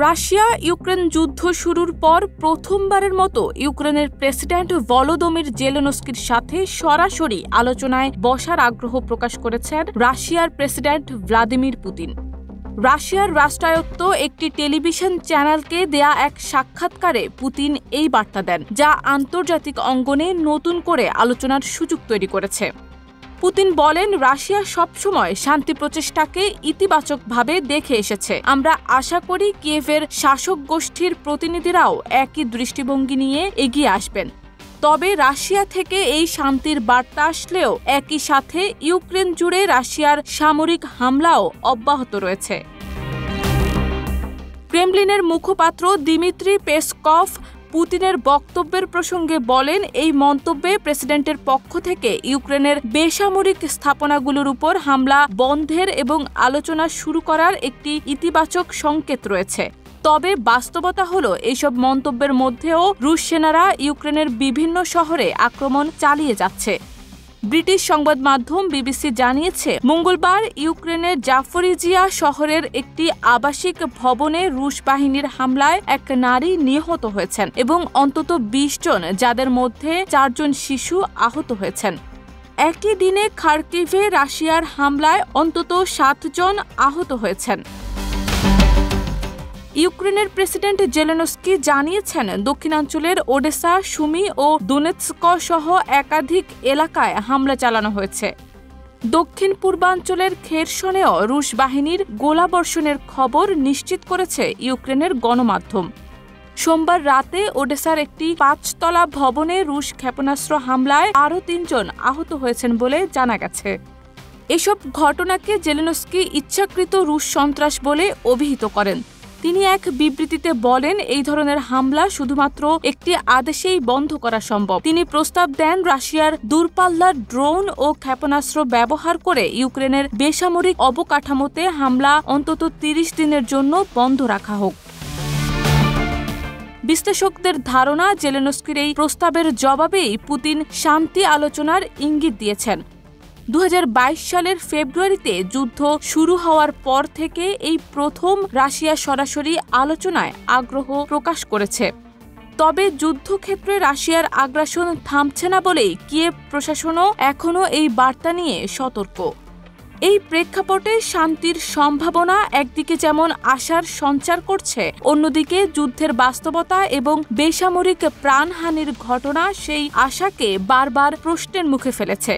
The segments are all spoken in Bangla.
রাশিয়া ইউক্রেন যুদ্ধ শুরুর পর প্রথমবারের মতো ইউক্রেনের প্রেসিডেন্ট ভলোদিমির জেলেনস্কির সাথে সরাসরি আলোচনায় বসার আগ্রহ প্রকাশ করেছেন রাশিয়ার প্রেসিডেন্ট ভ্লাদিমির পুতিন। রাশিয়ার রাষ্ট্রায়ত্ত একটি টেলিভিশন চ্যানেলকে দেয়া এক সাক্ষাৎকারে পুতিন এই বার্তা দেন, যা আন্তর্জাতিক অঙ্গনে নতুন করে আলোচনার সুযোগ তৈরি করেছে। পুতিন বলেন, রাশিয়া সবসময় শান্তি প্রচেষ্টাকে ইতিবাচকভাবে দেখে এসেছে। আমরা আশা করি কিয়েভের শাসক গোষ্ঠীর প্রতিনিধিরাও একই দৃষ্টিভঙ্গি নিয়ে এগিয়ে আসবেন। তবে রাশিয়া থেকে এই শান্তির বার্তা আসলেও একই সাথে ইউক্রেন জুড়ে রাশিয়ার সামরিক হামলাও অব্যাহত রয়েছে। ক্রেমলিনের মুখপাত্র দিমিত্রি পেসকভ পুতিনের বক্তব্যের প্রসঙ্গে বলেন, এই মন্তব্যে প্রেসিডেন্টের পক্ষ থেকে ইউক্রেনের বেসামরিক স্থাপনাগুলোর উপর হামলা বন্ধের এবং আলোচনা শুরু করার একটি ইতিবাচক সংকেত রয়েছে। তবে বাস্তবতা হলো, এইসব মন্তব্যের মধ্যেও রুশ সেনারা ইউক্রেনের বিভিন্ন শহরে আক্রমণ চালিয়ে যাচ্ছে। ব্রিটিশ সংবাদ মাধ্যম বিবিসি জানিয়েছে, মঙ্গলবার ইউক্রেনের জাফরিজিয়া শহরের একটি আবাসিক ভবনে রুশ বাহিনীর হামলায় এক নারী নিহত হয়েছেন এবং অন্তত ২০ জন, যাদের মধ্যে ৪ জন শিশু আহত হয়েছেন। একই দিনে খার্কিভে রাশিয়ার হামলায় অন্তত ৭ জন আহত হয়েছেন। ইউক্রেনের প্রেসিডেন্ট জেলেনস্কি জানিয়েছেন, দক্ষিণাঞ্চলের ওডেসা, সুমি ও দোনেৎস্ক সহ একাধিক এলাকায় হামলা চালানো হয়েছে। দক্ষিণ পূর্বাঞ্চলের খেরসনেও রুশ বাহিনীর গোলাবর্ষণের খবর নিশ্চিত করেছে ইউক্রেনের গণমাধ্যম। সোমবার রাতে ওডেসার একটি ৫তলা ভবনে রুশ ক্ষেপণাস্ত্র হামলায় আরও ৩ জন আহত হয়েছেন বলে জানা গেছে। এসব ঘটনাকে জেলেনস্কি ইচ্ছাকৃত রুশ সন্ত্রাস বলে অভিহিত করেন। তিনি এক বিবৃতিতে বলেন, এই ধরনের হামলা শুধুমাত্র একটি আদেশেই বন্ধ করা সম্ভব। তিনি প্রস্তাব দেন, রাশিয়ার দূরপাল্লার ড্রোন ও ক্ষেপণাস্ত্র ব্যবহার করে ইউক্রেনের বেসামরিক অবকাঠামোতে হামলা অন্তত ৩০ দিনের জন্য বন্ধ রাখা হোক। বিশ্লেষকদের ধারণা, জেলেনস্কির এই প্রস্তাবের জবাবেই পুতিন শান্তি আলোচনার ইঙ্গিত দিয়েছেন। ২০২২ সালের ফেব্রুয়ারিতে যুদ্ধ শুরু হওয়ার পর থেকে এই প্রথম রাশিয়া সরাসরি আলোচনায় আগ্রহ প্রকাশ করেছে। তবে যুদ্ধক্ষেত্রে রাশিয়ার আগ্রাসন থামছে না বলেই কিয়েভ প্রশাসনও এখনও এই বার্তা নিয়ে সতর্ক। এই প্রেক্ষাপটে শান্তির সম্ভাবনা একদিকে যেমন আশার সঞ্চার করছে, অন্যদিকে যুদ্ধের বাস্তবতা এবং বেসামরিক প্রাণহানির ঘটনা সেই আশাকে বারবার প্রশ্নের মুখে ফেলেছে।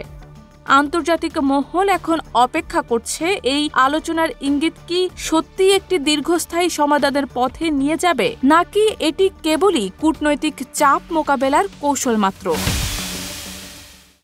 আন্তর্জাতিক মহল এখন অপেক্ষা করছে, এই আলোচনার ইঙ্গিত কি সত্যিই একটি দীর্ঘস্থায়ী সমাধানের পথে নিয়ে যাবে, নাকি এটি কেবলই কূটনৈতিক চাপ মোকাবেলার কৌশল মাত্র।